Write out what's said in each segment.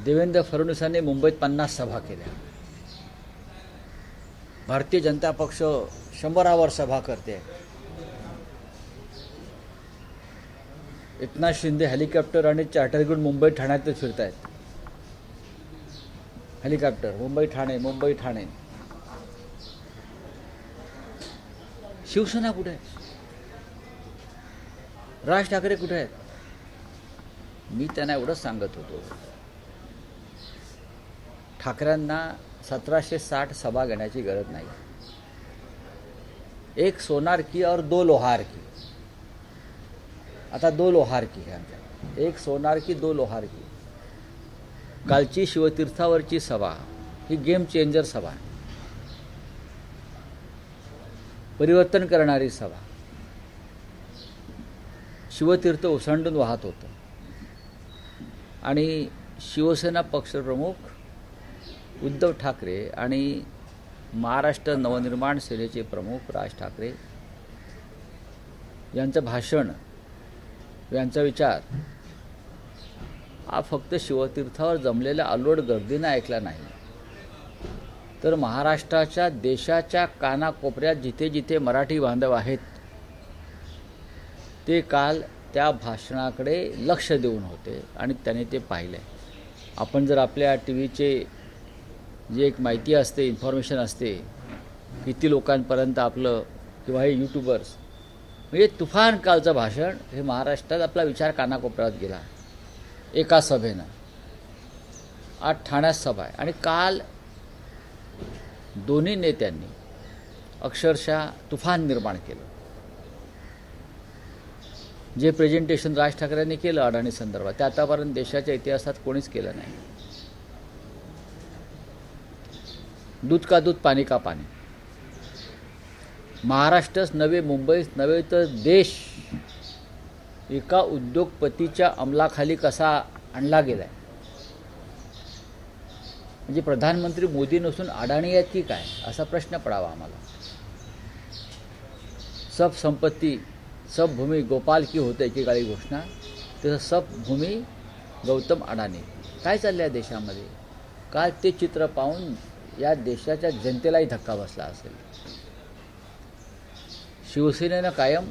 देवेंद्र फडणवीसांनी मुंबईत 50 सभा केल्या. भारतीय जनता पक्ष 100वर सभा करते. एकनाथ शिंदे हेलिकॉप्टर आणि चार्टर घेऊन मुंबई ठाण्यातच फिरत आहेत. हेलिकॉप्टर मुंबई ठाणे. शिवसेना कुठे आहे? राज ठाकरे कुठे आहेत? मी त्यांना एवढंच सांगत होतो, ठाकरेंना 1760 सभा घेण्याची गरज नाही. एक सोनार की और 2 लोहार की. आता 2 लोहार की है आमच्या. एक सोनार की 2 लोहार की. कालची शिवतीर्थावरची सभा ही गेम चेंजर सभा आहे. परिवर्तन करणारी सभा. शिवतीर्थ ओसंडून वाहत होतं आणि शिवसेना पक्षप्रमुख उद्धव ठाकरे आणि महाराष्ट्र नवनिर्माण सेनेचे प्रमुख राज ठाकरे यांचं भाषण, यांचा विचार हा फक्त शिवतीर्थावर जमलेल्या अलोट गर्दीनं ऐकला नाही, तर महाराष्ट्राच्या, देशाच्या कानाकोपऱ्यात जिथे जिथे मराठी बांधव आहेत ते काल त्या भाषणाकडे लक्ष देऊन होते आणि त्याने ते पाहिले. आपण जर आपल्या टीव्हीचे जे एक माहिती असते, इन्फॉर्मेशन असते, किती लोकांपर्यंत आपलं किंवा हे यूट्यूबर्स, म्हणजे तुफान कालचं भाषण हे महाराष्ट्रात आपला विचार कानाकोपऱ्यात गेला एका सभेनं. आज ठाण्यात सभा आहे आणि काल दोन्ही नेत्यांनी अक्षरशः तुफान निर्माण केलं. जे प्रेझेंटेशन राज ठाकरेंनी केलं अडाणी संदर्भात ते आतापर्यंत देशाच्या इतिहासात कोणीच केलं नाही. दूध का दूध पाणी का पाणी. महाराष्ट्रच नव्हे, मुंबईच नव्हे तर देश एका उद्योगपतीच्या अंमलाखाली कसा आणला गेलाय. म्हणजे प्रधानमंत्री मोदी नसून अडाणी आहेत की काय असा प्रश्न पडावा आम्हाला. सब संपत्ती सब भूमी गोपाल की होते एकेकाळी घोषणा, तसं सब भूमी गौतम अडाणी. काय चाललं आहे देशामध्ये? काल ते चित्र पाहून या देशाच्या जनतेलाही धक्का बसला असेल. शिवसेनेनं कायम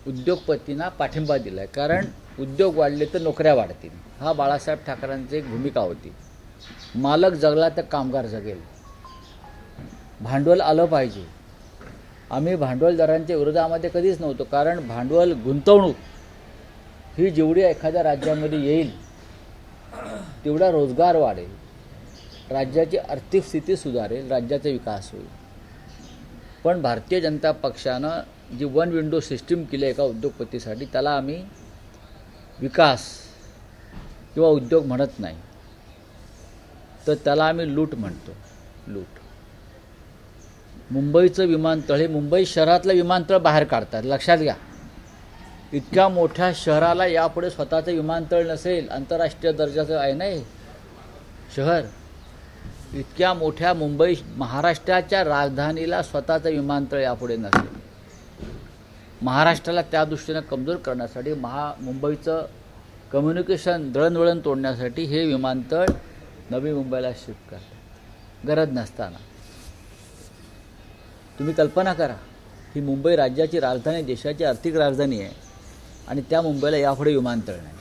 उद्योगपतींना पाठिंबा दिला आहे, कारण उद्योग वाढले तर नोकऱ्या वाढतील. हा बाळासाहेब ठाकरेंची एक भूमिका होती. मालक जगला तर कामगार जगेल. भांडवल आलं पाहिजे. आम्ही भांडवलदारांच्या विरोधामध्ये कधीच नव्हतो, कारण भांडवल गुंतवणूक ही जेवढी एखाद्या राज्यामध्ये येईल तेवढा रोजगार वाढेल, राज्याची आर्थिक स्थिती सुधारेल, राज्याचा विकास होईल. पण भारतीय जनता पक्षानं जी वन विंडो सिस्टीम केली एका उद्योगपतीसाठी, त्याला आम्ही विकास किंवा उद्योग म्हणत नाही, तर त्याला आम्ही लूट म्हणतो. लूट. मुंबईचं विमानतळ हे मुंबई शहरातलं विमानतळ बाहेर काढतात. लक्षात घ्या, इतक्या मोठ्या शहराला यापुढे स्वतःचं विमानतळ नसेल. आंतरराष्ट्रीय दर्जाचं आहे नाही शहर. इतक्या मोठ्या मुंबई, महाराष्ट्राच्या राजधानीला स्वतःचं विमानतळ यापुढे नसेल. महाराष्ट्राला त्या दृष्टीनं कमजोर करण्यासाठी, मुंबईचं कम्युनिकेशन दळणवळण तोडण्यासाठी हे विमानतळ नवी मुंबईला शिफ्ट करतात गरज नसताना. तुम्ही कल्पना करा, ही मुंबई राज्याची राजधानी, देशाची आर्थिक राजधानी आहे आणि त्या मुंबईला यापुढे विमानतळ नाही.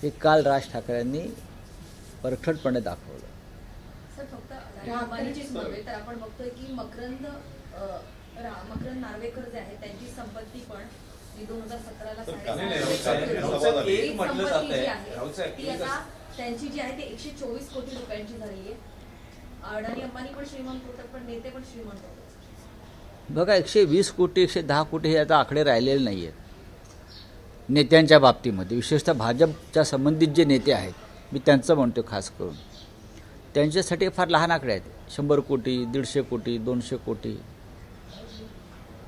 हे काल राज ठाकरेंनी परखडपणे दाखवलं. सर, फक्त अंबानीचीच नव्हे तर आपण बघतोय की मकरंद नार्वेकर जे आहेत त्यांची संपत्ती पण 2017ला त्यांची जी आहे ती 124 कोटी रुपयांची झाली आहे. अडाणी अंबानी पण श्रीमंत होतात, पण नेते पण श्रीमंत होतात. बघा, 120 कोटी 110 कोटी हे आता आकडे राहिलेले नाही आहेत नेत्यांच्या बाबतीमध्ये. विशेषतः भाजपच्या संबंधित जे नेते आहेत, मी त्यांचं म्हणतो खास करून, त्यांच्यासाठी फार लहान आकडे आहेत. 100 कोटी 150 कोटी 200 कोटी.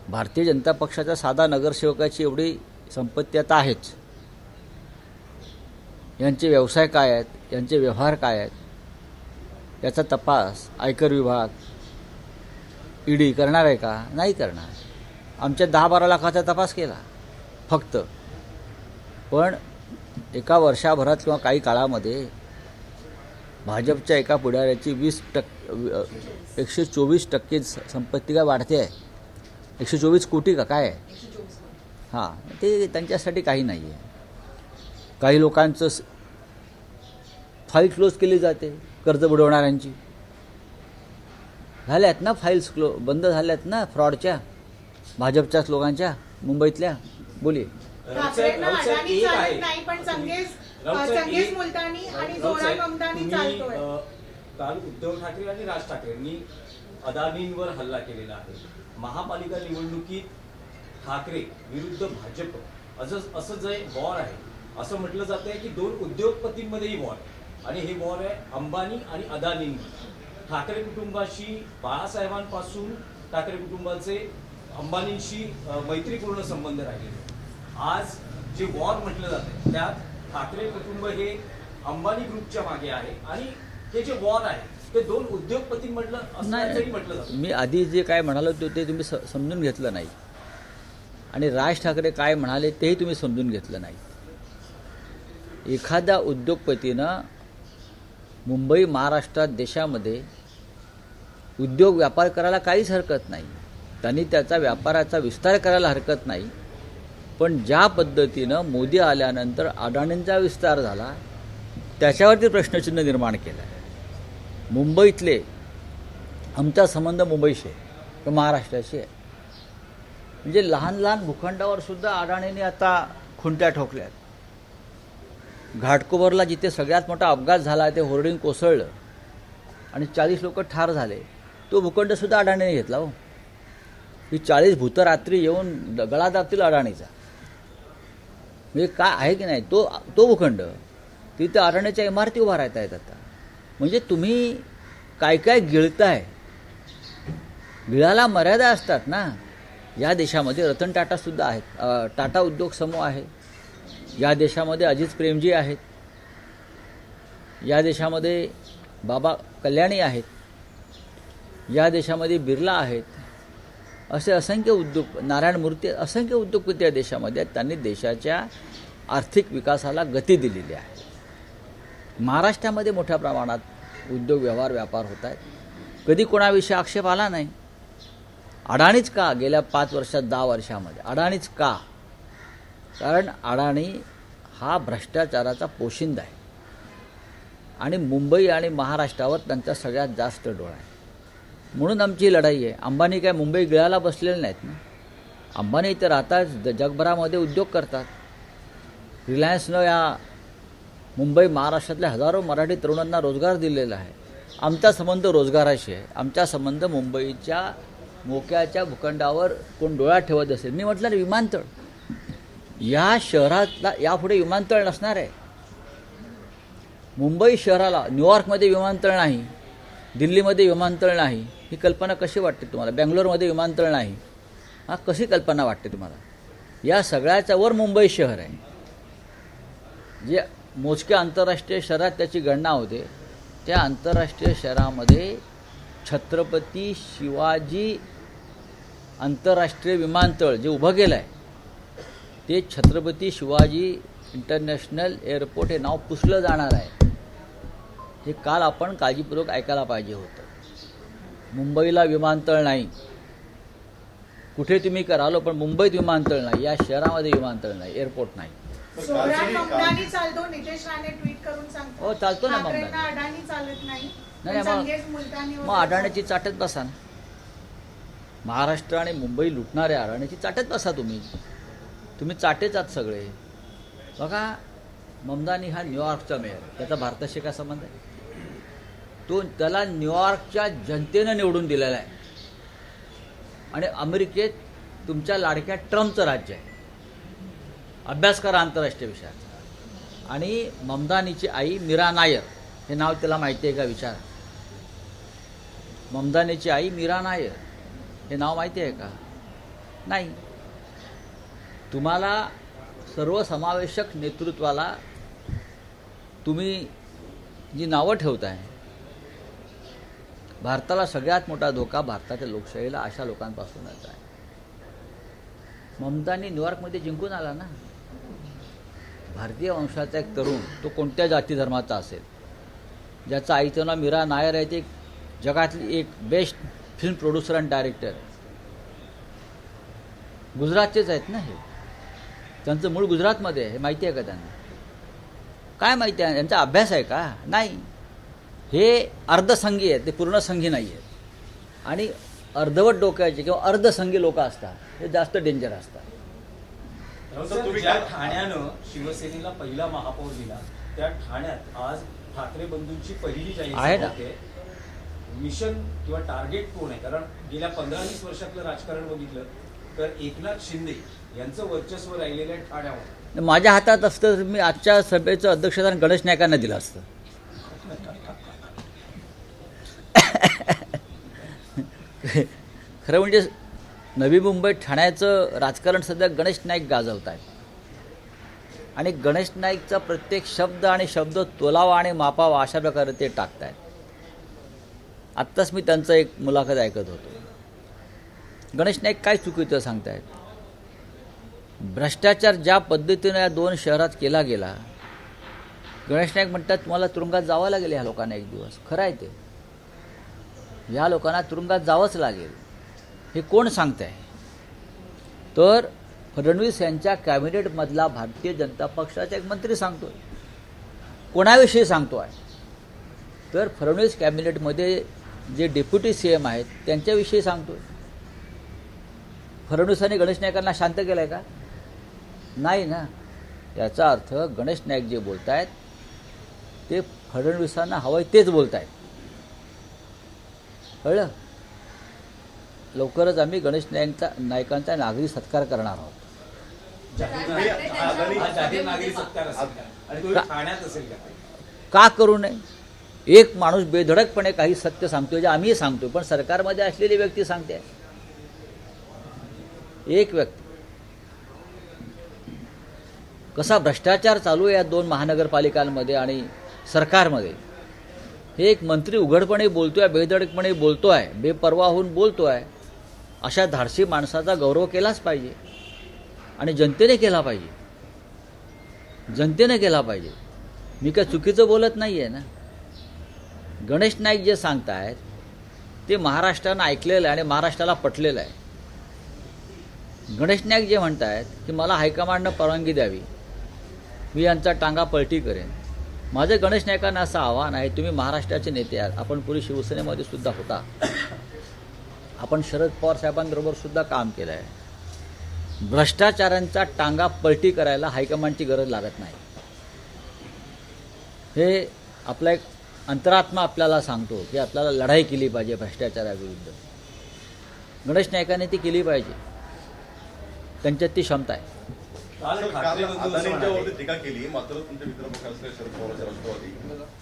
भारतीय जनता पक्षाच्या साधा नगरसेवकाची एवढी संपत्ती आता आहेच. यांचे व्यवसाय काय आहेत, यांचे व्यवहार काय आहेत, याचा तपास आयकर विभाग, ईडी करणार आहे का? नाही करणार. आमच्या 10-12 लाखाचा तपास केला फक्त. पण एका वर्षाभरात किंवा काही काळामध्ये भाजपच्या एका पुढाऱ्याची 124% संपत्ती काय वाढते आहे? 124 कोटी का काय आहे? 124 कोटी. हां, ते त्यांच्यासाठी काही नाही आहे. काही लोकांचं फाईल क्लोज केली जाते कर्ज बुडवणाऱ्यांची. झाल्यात ना फाईल्स बंद झाल्यात ना फ्रॉडच्या, भाजपच्याच लोकांच्या मुंबईतल्या. बोलिये. ठाकरेंना अडाणी एक आहे. चालत नाही, पण संगेश मुलतानी आणि जोरा ममदानी चालतोय. काल उद्धव ठाकरे आणि राज ठाकरेंनी अदानींवर हल्ला केलेला आहे. महापालिका निवडणुकीत ठाकरे विरुद्ध भाजप असं जे वॉर आहे, असं म्हटलं जात आहे की दोन उद्योगपतींमध्येही वॉर आहे. आणि हे वॉर आहे अंबानी आणि अदानींमध्ये. ठाकरे कुटुंबाशी बाळासाहेबांपासून ठाकरे कुटुंबाचे अंबानींशी मैत्रीपूर्ण संबंध राहिलेले. आज जे वॉर म्हटलं जाते त्यात ठाकरे कुटुंब हे अंबानी ग्रुपच्या मागे आहे आणि हे जे वॉर आहे ते दोन उद्योगपतींमधलं असल्याचंही म्हटलं जातं. मी आधी जे काय म्हणालो ते तुम्ही समजून घेतलं नाही, आणि राज ठाकरे काय म्हणाले तेही तुम्ही समजून घेतलं नाही. एखाद्या उद्योगपतीनं मुंबई, महाराष्ट्रात, देशामध्ये उद्योग व्यापार करायला काहीच हरकत नाही. त्यांनी त्याचा व्यापाराचा विस्तार करायला हरकत नाही. पण ज्या पद्धतीनं मोदी आल्यानंतर अडाणींचा विस्तार झाला त्याच्यावरती प्रश्नचिन्ह निर्माण केलं आहे. मुंबईतले आमचा संबंध मुंबईशी आहे किंवा महाराष्ट्राशी आहे. म्हणजे लहान लहान भूखंडावर सुद्धा अडाणींनी आता खुंट्या ठोकल्यात. घाटकोपरला जिथे सगळ्यात मोठा अपघात झाला ते होर्डिंग कोसळलं आणि 40 लोक ठार झाले, तो भूखंडसुद्धा अडाणीने घेतला. हो, ही 40 भूतं रात्री येऊन गळा दाबतील अडाणीचा. म्हणजे काय आहे की नाही, तो भूखंड तिथे अडाणीच्या इमारती उभा राहता आहेत आता. म्हणजे तुम्ही काय काय गिळताय, गिळाला मर्यादा असतात ना. या देशामध्ये रतन टाटासुद्धा आहेत, टाटा उद्योग समूह आहे. या देशामध्ये अजित प्रेमजी आहेत. या देशामध्ये बाबा कल्याणी आहेत. या देशामध्ये बिर्ला आहेत. असे असंख्य उद्योग, नारायण मूर्ती, असंख्य उद्योगपती या देशामध्ये आहेत. त्यांनी देशाच्या आर्थिक विकासाला गती दिलेली आहे. महाराष्ट्रामध्ये मोठ्या प्रमाणात उद्योग व्यापार होत आहेत. कधी कोणाविषयी आक्षेप आला नाही. अडाणीच का गेल्या 5 वर्षात 10 वर्षामध्ये अडाणीच का? कारण अडाणी हा भ्रष्टाचाराचा पोशिंदा आहे आणि मुंबई आणि महाराष्ट्रावर त्यांचा सगळ्यात जास्त डोळा आहे. म्हणून आमची लढाई आहे. अंबानी काय मुंबई गिळाला बसलेले नाहीत ना. अंबानी इथे राहतात, जगभरामध्ये उद्योग करतात. रिलायन्सनं या मुंबई महाराष्ट्रातल्या हजारो मराठी तरुणांना रोजगार दिलेला आहे. आमचा संबंध रोजगाराशी आहे. आमचा संबंध मुंबईच्या मोक्याच्या भूखंडावर कोण डोळा ठेवत असेल. मी म्हटलं ना, विमानतळ या शहरातला यापुढे विमानतळ नसणार आहे. मुंबई शहराला न्यूयॉर्कमध्ये विमानतळ नाही, दिल्लीमध्ये विमानतळ नाही, ही कल्पना कशी वाटते तुम्हाला? बेंगलोरमध्ये विमानतळ नाही, हा कशी कल्पना वाटते तुम्हाला? या सगळ्याच्या वर मुंबई शहर आहे. जे मोजक्या आंतरराष्ट्रीय शहरात त्याची गणना होते, त्या आंतरराष्ट्रीय शहरामध्ये छत्रपती शिवाजी आंतरराष्ट्रीय विमानतळ जे उभं केलं आहे ते छत्रपती शिवाजी इंटरनॅशनल एअरपोर्ट हे नाव पुसलं जाणार आहे. हे काल आपण काळजीपूर्वक ऐकायला पाहिजे होतं. मुंबईला विमानतळ नाही. कुठे तुम्ही करालो, पण मुंबईत विमानतळ नाही, या शहरामध्ये विमानतळ नाही, एअरपोर्ट नाही. जोरा ममदानी चालतो, नितेश राणे ट्विट करून सांगतो. हो, चालतो ना ममदानी. ठाकरेंना अडाणी चालत नाही, नाही, पण संगेश मुलतानी मग अडाणीची चाटत बसा ना. महाराष्ट्र आणि मुंबई लुटणाऱ्या अडाणीची चाटत बसा तुम्ही. तुम्ही चाटेच आहात सगळे. बघा, ममदानी हा न्यूयॉर्कचा मेयर, त्याचा भारताशी काय संबंध आहे? त्याला न्यूयॉर्कच्या जनतेनं निवडून दिलेला आहे आणि अमेरिकेत तुमच्या लाडक्या ट्रम्पचं राज्य आहे. अभ्यास करा आंतरराष्ट्रीय विषयाचा. आणि ममदानीची आई मीरा नायर, हे नाव त्याला माहिती आहे का? विचार. ममदानीची आई मीरा नायर हे नाव माहिती आहे का? नाही. तुम्हाला सर्वसमावेशक नेतृत्वाला तुम्ही जी नावं ठेवताय, भारताला सगळ्यात मोठा धोका भारताच्या लोकशाहीला अशा लोकांपासूनच आहे. ममतानी न्यूयॉर्कमध्ये जिंकून आला ना. भारतीय वंशाचा एक तरुण, तो कोणत्या जाती धर्माचा असेल, ज्याचं आईचं नाव मीरा नायर आहे, ते जगातली एक बेस्ट फिल्म प्रोड्युसर आणि डायरेक्टर, गुजरातचेच आहेत ना हे, त्यांचं मूळ गुजरातमध्ये आहे, हे माहिती आहे का त्यांना? काय माहिती आहे? यांचा अभ्यास आहे का? नाही. हे अर्धसंगी आहेत, ते पूर्णसंगी नाही आहेत. आणि अर्धवट डोक्याचे किंवा अर्धसंगी लोक असतात, हे जास्त डेंजर असतात. ज्या ठाण्यानं शिवसेनेला पहिला महापौर दिला, त्या ठाण्यात आज ठाकरे बंधूंची पहिली जाहीर आहे सभा ना. होते. मिशन किंवा टार्गेट कोण आहे? कारण गेल्या 15-20 वर्षातलं राजकारण बघितलं तर एकनाथ शिंदे यांचं वर्चस्व राहिलेलं आहे ठाण्यावर. माझ्या हातात असतं तर मी आजच्या सभेचं अध्यक्षस्थान गणेश नाईकांना दिलं असतं. खरं म्हणजे नवी मुंबईत ठाण्याचं राजकारण सध्या गणेश नाईक गाजवत आहेत. आणि गणेश नाईकचा प्रत्येक शब्द आणि शब्द तोलावा आणि मापावा अशा प्रकारे ते टाकत आहेत. आत्ताच मी त्यांचं एक मुलाखत ऐकत होतो. गणेश नाईक काय चुकीचं सांगतायत? भ्रष्टाचार ज्या पद्धतीनं या 2 शहरात केला गेला, गणेश नाईक म्हणतात तुम्हाला तुरुंगात जावं लागेल ह्या लोकांना एक दिवस. खरं आहे ते, ह्या लोकांना तुरुंगात जावंच लागेल. हे कोण सांगत आहे? तर फडणवीस यांच्या कॅबिनेटमधला भारतीय जनता पक्षाचा एक मंत्री सांगतोय. कोणाविषयी सांगतो आहे? तर फडणवीस कॅबिनेटमध्ये जे डेप्युटी CM आहेत त्यांच्याविषयी सांगतोय. फडणवीसांनी गणेश नाईकांना शांत केलं आहे का? नाही ना. याचा अर्थ गणेश नाईक जे बोलत आहेत ते फडणवीसांना हवंय तेच बोलत आहेत. कळलं? लवकरच आम्ही गणेश नाईकांचा नागरी सत्कार करणार आहोत. हा जाहीर नागरी सत्कार असेल का? आणि तो ठाण्यात असेल का? का करू नये? एक माणूस बेधडकपणे काही सत्य सांगतोय, जे आम्ही सांगतोय, पण सरकारमध्ये असलेली व्यक्ती सांगते. एक व्यक्ती. कसा भ्रष्टाचार चालू आहे या 2 महानगरपालिकांमध्ये आणि सरकारमध्ये, हे एक मंत्री उघडपणे बोलतोय, बेधडकपणे बोलतोय, बेपर्वा होऊन बोलतोय. अशा धाडसी माणसाचा गौरव केलाच पाहिजे आणि जनतेने केला पाहिजे. जनतेने केला पाहिजे. मी काय चुकीचं बोलत नाही आहे ना. गणेश नाईक जे सांगतायत ते महाराष्ट्रानं ऐकलेलं आहे आणि महाराष्ट्राला पटलेलं आहे. गणेश नाईक जे म्हणतायत की मला हायकमांडनं परवानगी द्यावी, मी यांचा टांगा पलटी करेन. माझं गणेश नाईकांना असं आव्हान आहे, तुम्ही महाराष्ट्राचे नेते आहात, आपण पूर्वी शिवसेनेमध्ये सुद्धा होता, आपण शरद पवार साहेबांबरोबर सुद्धा काम केलं आहे. भ्रष्टाचारांचा टांगा पलटी करायला हायकमांडची गरज लागत नाही. हे आपला एक अंतरात्मा आपल्याला सांगतो की आपल्याला लढाई केली पाहिजे भ्रष्टाचाराविरुद्ध. गणेश नाईकांनी ती केली पाहिजे, त्यांच्यात ती क्षमता आहे. काल ठाकरे बंधू असं म्हणाले, अदानींच्यावरती टीका केली, मात्र तुमच्या मित्र पक्ष असलेले शरद पवारचे राष्ट्रवादी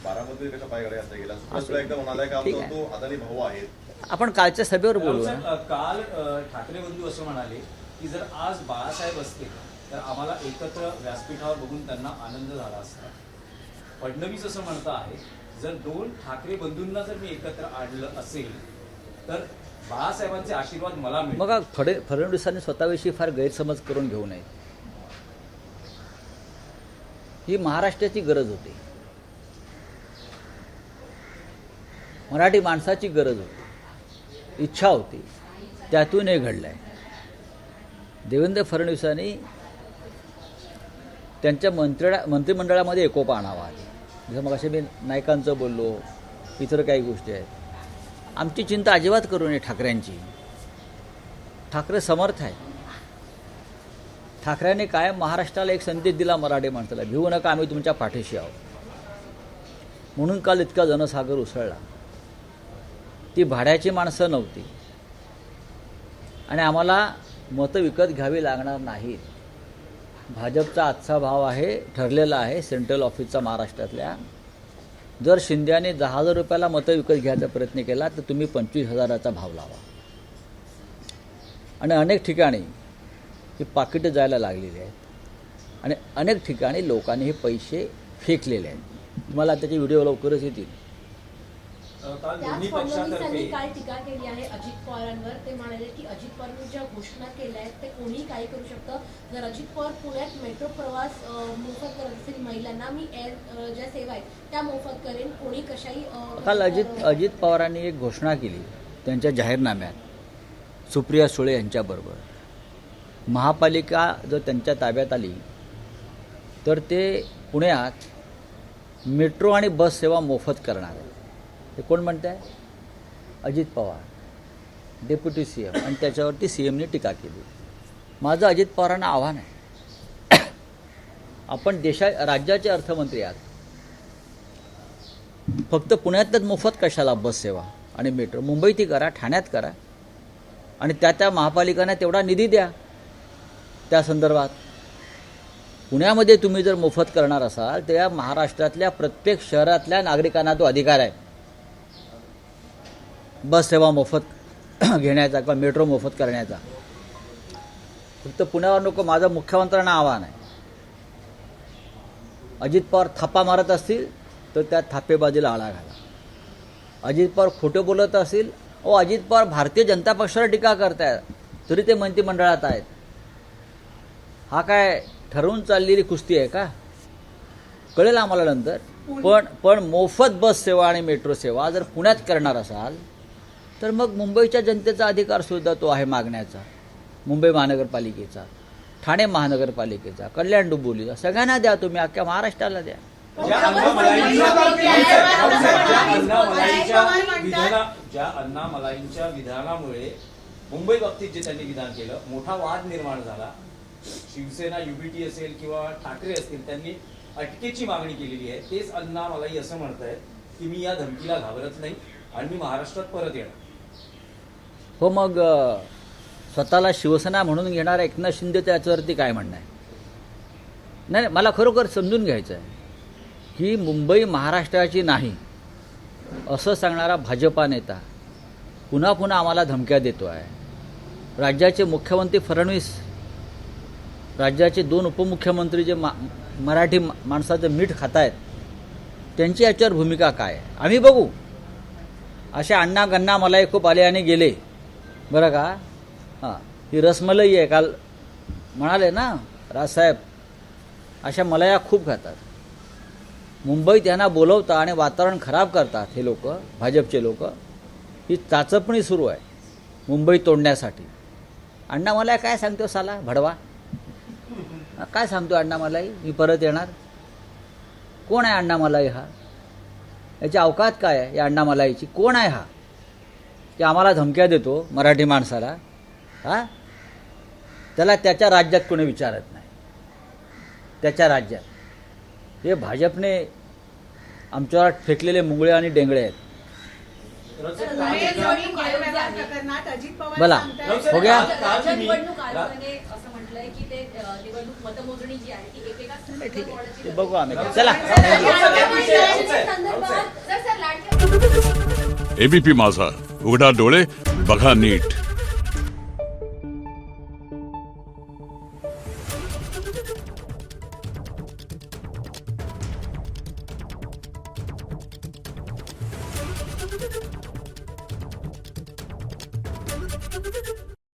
बारामती कशा पायगड्या घातल्या गेल्या? सुप्रिया एकदा म्हणाल्या का ठीक आमचा आहे. तो अदानी भाऊ आहे. आपण कालच्या सभेवर बोलू ना. साहेब, काल ठाकरे बंधू असं म्हणाले की जर आज बाळासाहेब असते तर आम्हाला एकत्र व्यासपीठावर बघून त्यांना आनंद झाला असता. फडणवीस असं म्हणत आहे जर 2 ठाकरे बंधूंना जर मी एकत्र आणलं असेल तर बाळासाहेबांचे आशीर्वाद मला मिळतील. मग फडणवीसांनी स्वतःविषयी फार गैरसमज करून घेऊ नये. ही महाराष्ट्राची गरज होती, मराठी माणसाची गरज होती, इच्छा होती, त्यातून हे घडलं आहे. देवेंद्र फडणवीसांनी त्यांच्या मंत्रिमंडळामध्ये एकोपा आणावा. जसं मग असे मी नायकांचं बोललो, इतर काही गोष्टी आहेत. आमची चिंता अजिबात करू नये ठाकरेंची. ठाकरे समर्थ आहे. ठाकरेंनी कायम महाराष्ट्राला एक संदेश दिला मराठी माणसाला, भिवू नका, आम्ही तुमच्या पाठीशी आहोत. म्हणून काल इतका जनसागर उसळला. ती भाड्याची माणसं नव्हती आणि आम्हाला मतं विकत घ्यावी लागणार नाहीत. भाजपचा आजचा भाव आहे, ठरलेला आहे सेंट्रल ऑफिसचा महाराष्ट्रातल्या. जर शिंद्याने 10,000 रुपयाला मतं विकत घ्यायचा प्रयत्न केला तर तुम्ही 25,000चा भाव लावा. आणि अनेक ठिकाणी ही पाकिटं जायला लागलेली आहेत आणि अनेक ठिकाणी लोकांनी हे पैसे फेकलेले आहेत. तुम्हाला त्याचे व्हिडिओ लवकरच येतील. काल त्याच दोन्ही फडणवीसांनी पक्षातर्फे काल टीका केली आहे अजित पवारांवर. ते म्हणाले की अजित पवारांनी ज्या घोषणा केल्या आहेत ते कोणीही काही करू शकतं. जर अजित पवार पुण्यात मेट्रो प्रवास मोफत करत असतील महिलांना, मी एअर ज्या सेवा आहेत त्या मोफत करेन, कोणी कशाही काल अजित पवारांनी एक घोषणा केली त्यांच्या जाहीरनाम्यात सुप्रिया सुळे यांच्याबरोबर. महापालिका जर त्यांच्या ताब्यात आली तर ते पुण्यात मेट्रो आणि बस सेवा मोफत करणार आहे. हे कोण म्हणत आहे? अजित पवार, डेप्युटी CM, आणि त्याच्यावरती CMने टीका केली. माझं अजित पवारांना आव्हान आहे, आपण राज्याचे अर्थमंत्री आहात, फक्त पुण्यातच मोफत कशाला बस सेवा आणि मेट्रो? मुंबईत करा, ठाण्यात करा, आणि त्या महापालिकांना तेवढा निधी द्या त्या संदर्भात. पुण्यामध्ये तुम्ही जर मोफत करणार असाल तर या महाराष्ट्रातल्या प्रत्येक शहरातल्या नागरिकांना तो अधिकार आहे बस सेवा मोफत घेण्याचा किंवा मेट्रो मोफत करण्याचा. फक्त पुण्यावर नको. माझं मुख्यमंत्र्यांना आव्हान आहे, अजित पवार थापा मारत असतील तर त्या थापेबाजीला आळा घाला. अजित पवार खोटं बोलत असतील, अजित पवार भारतीय जनता पक्षावर टीका करतायत तरी ते मंत्रिमंडळात आहेत. हा काय ठरवून चाललेली कुस्ती आहे का? कळेल आम्हाला नंतर. पण मोफत बस सेवा आणि मेट्रो सेवा जर पुण्यात करणार असाल तर मग मुंबईच्या जनतेचा अधिकार सुद्धा तो आहे मागण्याचा. मुंबई महानगरपालिकेचा, ठाणे महानगरपालिकेचा, कल्याण डोंबिवलीचा, सगळ्यांना द्या तुम्ही, अख्ख्या महाराष्ट्राला द्या. ज्या अण्णामलाईंच्या विधानामुळे मुंबई बाबतीत जे त्यांनी विधान केलं, मोठा वाद निर्माण झाला. शिवसेना, UBT असेल किंवा ठाकरे असतील, त्यांनी अटकेची मागणी केलेली आहे. तेच अण्णामलाई असं म्हणतायत की मी या धमकीला घाबरत नाही आणि मी महाराष्ट्रात परत येणार. हो, मग स्वतःला शिवसेना म्हणून घेणार एकनाथ शिंदे त्याच्यावरती काय म्हणणं आहे? नाही, मला खरोखर समजून घ्यायचं आहे की मुंबई महाराष्ट्राची नाही असं सांगणारा भाजपा नेता पुन्हा पुन्हा आम्हाला धमक्या देतो आहे. राज्याचे मुख्यमंत्री फडणवीस, राज्याचे 2 उपमुख्यमंत्री जे मराठी माणसाचं मीठ खात आहेत, त्यांची याच्यावर भूमिका काय आहे आम्ही बघू. अशा अण्णा गण्णा मलाही खूप आले आणि गेले, बरं का? हां, ही रसमलाई आहे. काल म्हणाले ना राजसाहेब, अशा मलाया खूप खातात. मुंबईत त्यांना बोलवता आणि वातावरण खराब करतात हे लोक, भाजपचे लोक. ही चाचपणी सुरू आहे मुंबई तोडण्यासाठी. अण्णा मलाई काय सांगतो साला भडवा? काय सांगतो अण्णा मलाई मी परत येणार? कोण आहे अण्णा मलाई हा? याची अवकात काय आहे या अण्णा मलाईची? कोण आहे हा की आम्हाला धमक्या देतो मराठी माणसाला? हा, त्याला त्याच्या राज्यात कोणी विचारत नाही. त्याच्या राज्यात हे भाजपने आमच्यावर फेकलेले मुंगळे आणि डेंगळे आहेत. प्रकरणात अजित पवार बोला. सांगतायत- हो गया? राज्य निवडणूक आयोगाने असं म्हटलंय की ते निवडणूक मतमोजणी जी आहे ती एकेका ठीक आहे, ते बघू आम्ही. चला. ABP माझा, उघडा डोळे बघा नीट. संदर्भात